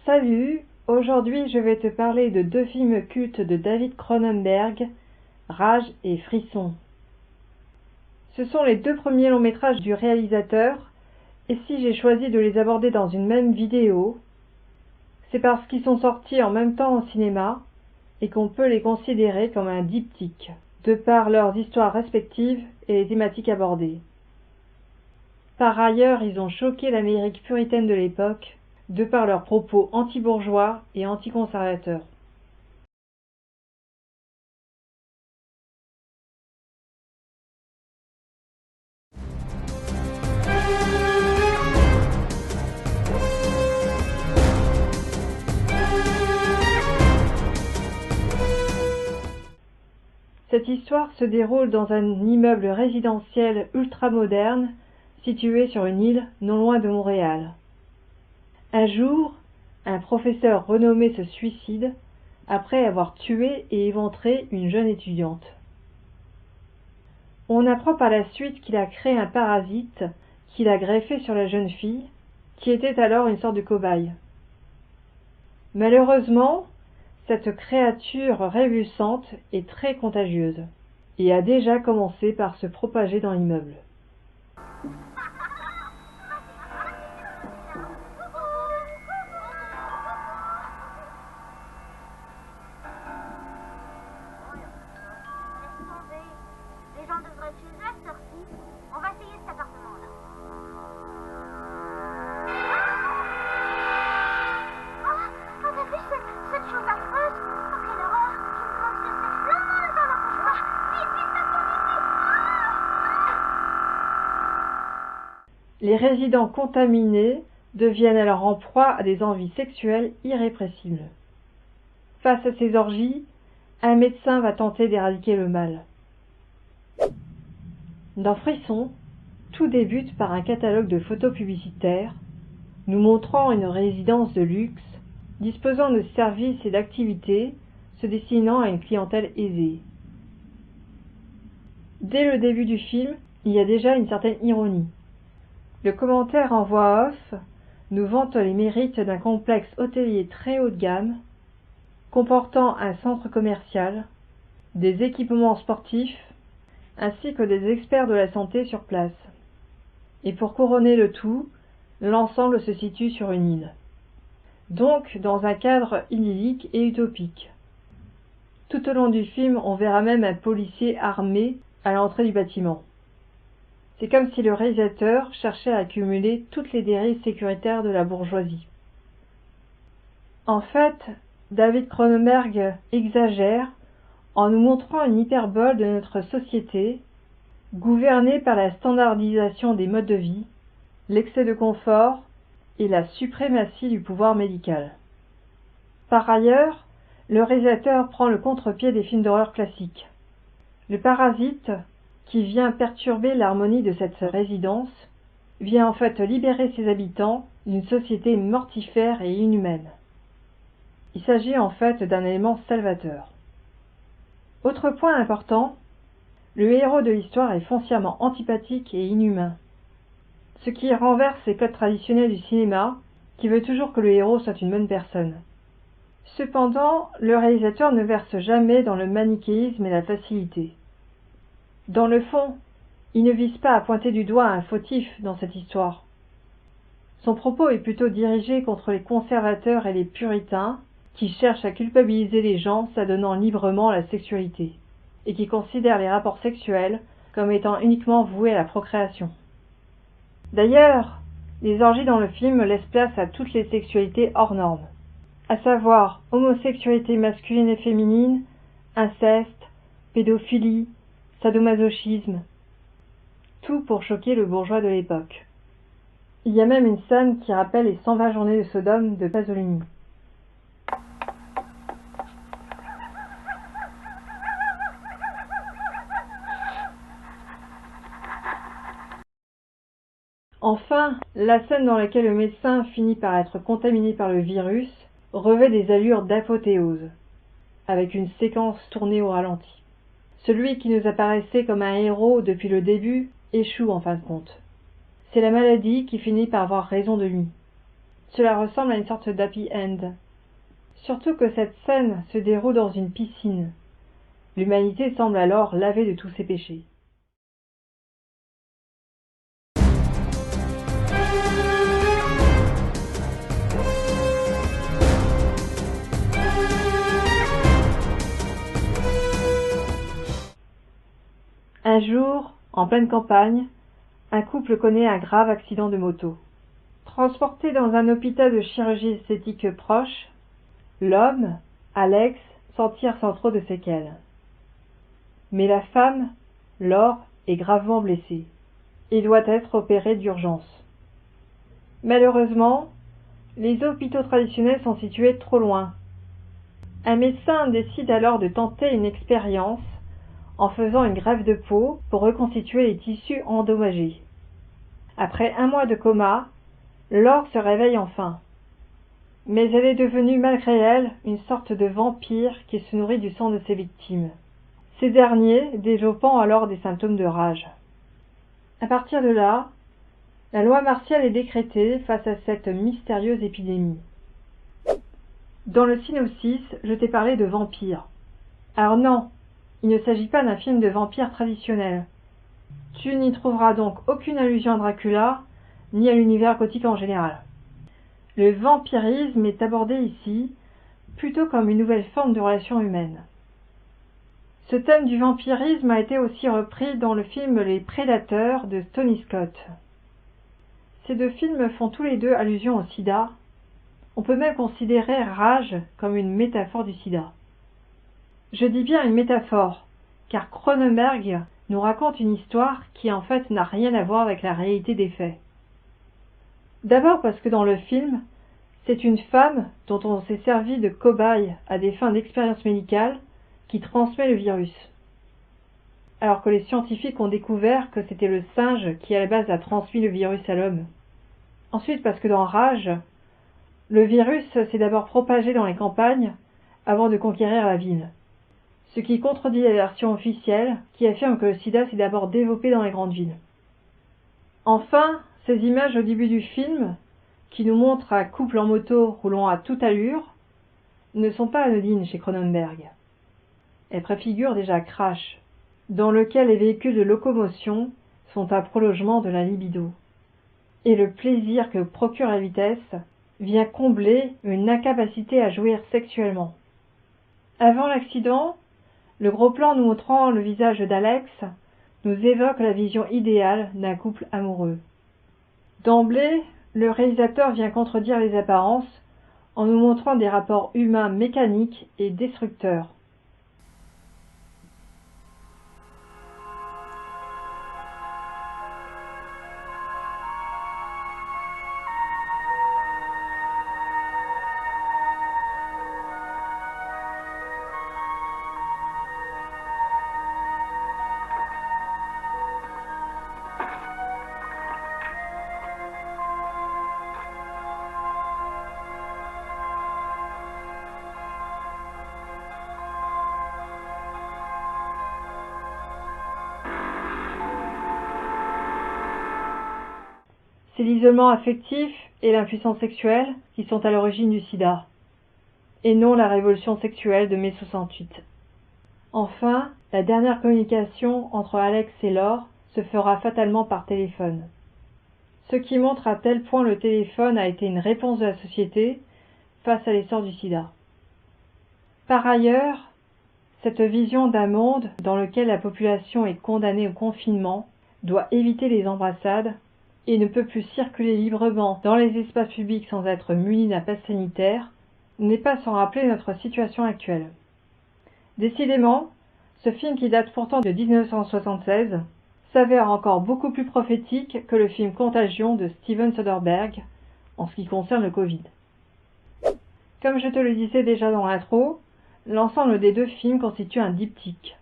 Salut, aujourd'hui je vais te parler de deux films cultes de David Cronenberg, Rage et Frisson. Ce sont les deux premiers longs métrages du réalisateur, et si j'ai choisi de les aborder dans une même vidéo, c'est parce qu'ils sont sortis en même temps au cinéma et qu'on peut les considérer comme un diptyque, de par leurs histoires respectives et les thématiques abordées. Par ailleurs, ils ont choqué l'Amérique puritaine de l'époque, de par leurs propos anti-bourgeois et anti-conservateurs. Cette histoire se déroule dans un immeuble résidentiel ultramoderne situé sur une île non loin de Montréal. Un jour, un professeur renommé se suicide après avoir tué et éventré une jeune étudiante. On apprend par la suite qu'il a créé un parasite qu'il a greffé sur la jeune fille, qui était alors une sorte de cobaye. Malheureusement, cette créature révulsante est très contagieuse et a déjà commencé par se propager dans l'immeuble. Les gens devraient être chez eux à cette heure-ci. On va essayer cet appartement-là. Oh, on a vu cette chose affreuse. Oh, quelle horreur. Je me demande ce que c'est. Non, dans la bougeoire. Vite, vite, vite. Les résidents contaminés deviennent alors en proie à des envies sexuelles irrépressibles. Face à ces orgies, un médecin va tenter d'éradiquer le mal. Dans Frisson, tout débute par un catalogue de photos publicitaires nous montrant une résidence de luxe, disposant de services et d'activités se destinant à une clientèle aisée. Dès le début du film, il y a déjà une certaine ironie. Le commentaire en voix off nous vante les mérites d'un complexe hôtelier très haut de gamme, comportant un centre commercial, des équipements sportifs, ainsi que des experts de la santé sur place. Et pour couronner le tout, l'ensemble se situe sur une île. Donc dans un cadre idyllique et utopique. Tout au long du film, on verra même un policier armé à l'entrée du bâtiment. C'est comme si le réalisateur cherchait à accumuler toutes les dérives sécuritaires de la bourgeoisie. En fait, David Cronenberg exagère en nous montrant une hyperbole de notre société, gouvernée par la standardisation des modes de vie, l'excès de confort et la suprématie du pouvoir médical. Par ailleurs, le réalisateur prend le contre-pied des films d'horreur classiques. Le parasite, qui vient perturber l'harmonie de cette résidence, vient en fait libérer ses habitants d'une société mortifère et inhumaine. Il s'agit en fait d'un élément salvateur. Autre point important, le héros de l'histoire est foncièrement antipathique et inhumain, ce qui renverse les codes traditionnels du cinéma, qui veut toujours que le héros soit une bonne personne. Cependant, le réalisateur ne verse jamais dans le manichéisme et la facilité. Dans le fond, il ne vise pas à pointer du doigt un fautif dans cette histoire. Son propos est plutôt dirigé contre les conservateurs et les puritains, qui cherchent à culpabiliser les gens s'adonnant librement à la sexualité, et qui considèrent les rapports sexuels comme étant uniquement voués à la procréation. D'ailleurs, les orgies dans le film laissent place à toutes les sexualités hors normes, à savoir homosexualité masculine et féminine, inceste, pédophilie, sadomasochisme, tout pour choquer le bourgeois de l'époque. Il y a même une scène qui rappelle les 120 journées de Sodome de Pasolini. Enfin, la scène dans laquelle le médecin finit par être contaminé par le virus revêt des allures d'apothéose, avec une séquence tournée au ralenti. Celui qui nous apparaissait comme un héros depuis le début échoue en fin de compte. C'est la maladie qui finit par avoir raison de lui. Cela ressemble à une sorte d'happy end. Surtout que cette scène se déroule dans une piscine. L'humanité semble alors lavée de tous ses péchés. Un jour, en pleine campagne, un couple connaît un grave accident de moto. Transporté dans un hôpital de chirurgie esthétique proche, l'homme, Alex, s'en tire sans trop de séquelles. Mais la femme, Laure, est gravement blessée et doit être opérée d'urgence. Malheureusement, les hôpitaux traditionnels sont situés trop loin. Un médecin décide alors de tenter une expérience en faisant une greffe de peau pour reconstituer les tissus endommagés. Après 1 mois de coma, Laure se réveille enfin. Mais elle est devenue malgré elle une sorte de vampire qui se nourrit du sang de ses victimes. Ces derniers développant alors des symptômes de rage. À partir de là, la loi martiale est décrétée face à cette mystérieuse épidémie. Dans le synopsis, je t'ai parlé de vampires. Alors non, il ne s'agit pas d'un film de vampire traditionnel. Tu n'y trouveras donc aucune allusion à Dracula, ni à l'univers gothique en général. Le vampirisme est abordé ici plutôt comme une nouvelle forme de relation humaine. Ce thème du vampirisme a été aussi repris dans le film Les Prédateurs de Tony Scott. Ces 2 films font tous les 2 allusion au sida. On peut même considérer Rage comme une métaphore du sida. Je dis bien une métaphore, car Cronenberg nous raconte une histoire qui en fait n'a rien à voir avec la réalité des faits. D'abord parce que dans le film, c'est une femme dont on s'est servi de cobaye à des fins d'expérience médicale qui transmet le virus. Alors que les scientifiques ont découvert que c'était le singe qui à la base a transmis le virus à l'homme. Ensuite parce que dans Rage, le virus s'est d'abord propagé dans les campagnes avant de conquérir la ville. Ce qui contredit la version officielle qui affirme que le sida s'est d'abord développé dans les grandes villes. Enfin, ces images au début du film, qui nous montrent un couple en moto roulant à toute allure, ne sont pas anodines chez Cronenberg. Elles préfigurent déjà Crash, dans lequel les véhicules de locomotion sont un prolongement de la libido. Et le plaisir que procure la vitesse vient combler une incapacité à jouir sexuellement. Avant l'accident, le gros plan nous montrant le visage d'Alex nous évoque la vision idéale d'un couple amoureux. D'emblée, le réalisateur vient contredire les apparences en nous montrant des rapports humains mécaniques et destructeurs. C'est l'isolement affectif et l'impuissance sexuelle qui sont à l'origine du sida, et non la révolution sexuelle de mai 68. Enfin, la dernière communication entre Alex et Laure se fera fatalement par téléphone. Ce qui montre à tel point le téléphone a été une réponse de la société face à l'essor du sida. Par ailleurs, cette vision d'un monde dans lequel la population est condamnée au confinement doit éviter les embrassades et ne peut plus circuler librement dans les espaces publics sans être muni d'un pass sanitaire, n'est pas sans rappeler notre situation actuelle. Décidément, ce film qui date pourtant de 1976 s'avère encore beaucoup plus prophétique que le film Contagion de Steven Soderbergh en ce qui concerne le Covid. Comme je te le disais déjà dans l'intro, l'ensemble des 2 films constitue un diptyque.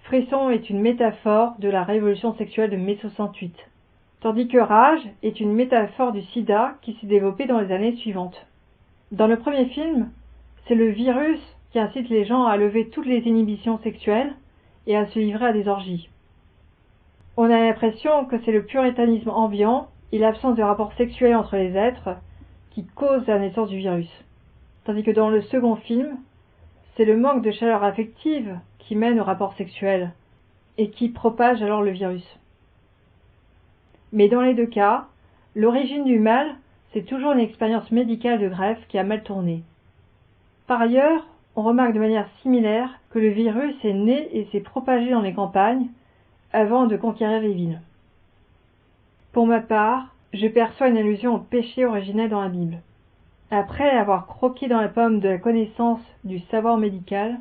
Frisson est une métaphore de la révolution sexuelle de mai 68. Tandis que Rage est une métaphore du sida qui s'est développé dans les années suivantes. Dans le premier film, c'est le virus qui incite les gens à lever toutes les inhibitions sexuelles et à se livrer à des orgies. On a l'impression que c'est le puritanisme ambiant et l'absence de rapport sexuel entre les êtres qui cause la naissance du virus. Tandis que dans le second film, c'est le manque de chaleur affective qui mène au rapport sexuel et qui propage alors le virus. Mais dans les deux cas, l'origine du mal, c'est toujours une expérience médicale de greffe qui a mal tourné. Par ailleurs, on remarque de manière similaire que le virus est né et s'est propagé dans les campagnes avant de conquérir les villes. Pour ma part, je perçois une allusion au péché originel dans la Bible. Après avoir croqué dans la pomme de la connaissance du savoir médical,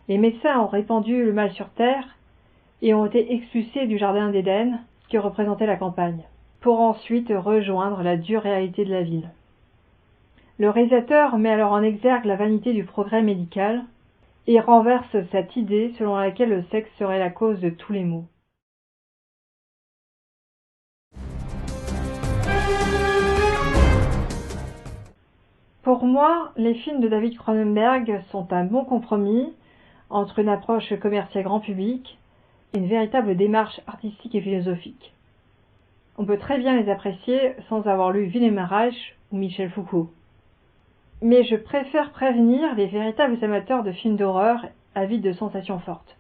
les médecins ont répandu le mal sur terre et ont été expulsés du jardin d'Éden, que représentait la campagne, pour ensuite rejoindre la dure réalité de la ville. Le réalisateur met alors en exergue la vanité du progrès médical et renverse cette idée selon laquelle le sexe serait la cause de tous les maux. Pour moi, les films de David Cronenberg sont un bon compromis entre une approche commerciale grand public et une véritable démarche artistique et philosophique. On peut très bien les apprécier sans avoir lu Wilhelm Reich ou Michel Foucault. Mais je préfère prévenir les véritables amateurs de films d'horreur avides de sensations fortes.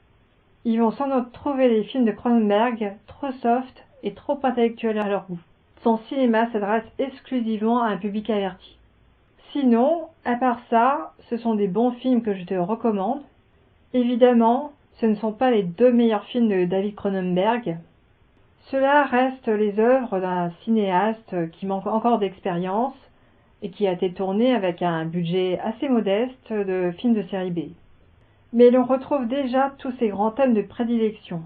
Ils vont sans doute trouver les films de Cronenberg trop soft et trop intellectuels à leur goût. Son cinéma s'adresse exclusivement à un public averti. Sinon, à part ça, ce sont des bons films que je te recommande. Évidemment, ce ne sont pas les deux meilleurs films de David Cronenberg. Cela reste les œuvres d'un cinéaste qui manque encore d'expérience et qui a été tourné avec un budget assez modeste de films de série B. Mais l'on retrouve déjà tous ces grands thèmes de prédilection,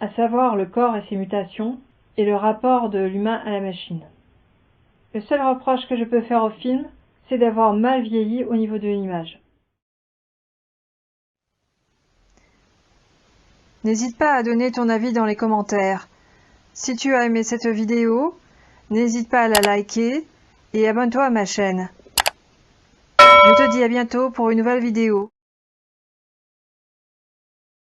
à savoir le corps et ses mutations, et le rapport de l'humain à la machine. Le seul reproche que je peux faire au film, c'est d'avoir mal vieilli au niveau de l'image. N'hésite pas à donner ton avis dans les commentaires. Si tu as aimé cette vidéo, n'hésite pas à la liker et abonne-toi à ma chaîne. Je te dis à bientôt pour une nouvelle vidéo.